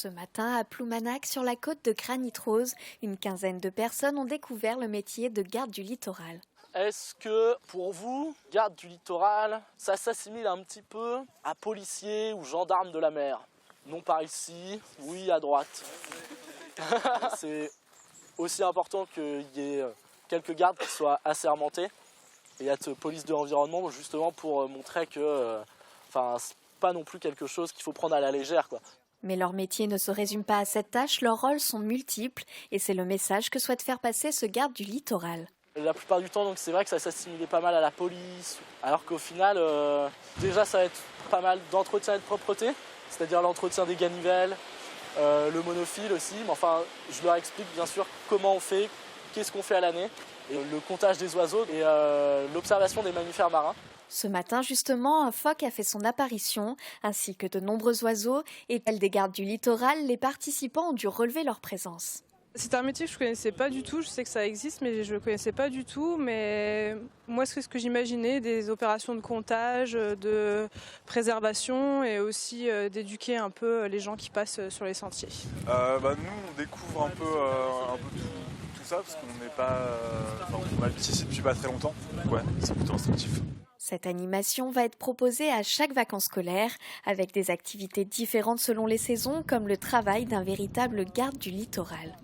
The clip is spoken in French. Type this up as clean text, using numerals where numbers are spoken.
Ce matin, à Ploumanac, sur la côte de Granit-Rose, une quinzaine de personnes ont découvert le métier de garde du littoral. Est-ce que, pour vous, garde du littoral, ça s'assimile un petit peu à policier ou gendarme de la mer? Non par ici, oui à droite. C'est aussi important qu'il y ait quelques gardes qui soient assermentés et être police de l'environnement, justement pour montrer que c'est pas non plus quelque chose qu'il faut prendre à la légère, quoi. Mais leur métier ne se résume pas à cette tâche, leurs rôles sont multiples et c'est le message que souhaite faire passer ce garde du littoral. La plupart du temps, donc, c'est vrai que ça s'assimilait pas mal à la police, alors qu'au final, déjà ça va être pas mal d'entretien et de propreté, c'est-à-dire l'entretien des ganivelles, le monofile aussi, mais enfin je leur explique bien sûr comment on fait, qu'est-ce qu'on fait à l'année, et le comptage des oiseaux et l'observation des mammifères marins. Ce matin, justement, un phoque a fait son apparition, ainsi que de nombreux oiseaux, et tels des gardes du littoral, les participants ont dû relever leur présence. C'est un métier que je ne connaissais pas du tout, je sais que ça existe mais je ne le connaissais pas du tout, mais moi c'est ce que j'imaginais, des opérations de comptage, de préservation et aussi d'éduquer un peu les gens qui passent sur les sentiers. Nous on découvre un peu tout ça parce qu'on n'est pas, on habite ici depuis pas très longtemps, donc ouais, c'est plutôt instructif. Cette animation va être proposée à chaque vacances scolaires, avec des activités différentes selon les saisons, comme le travail d'un véritable garde du littoral.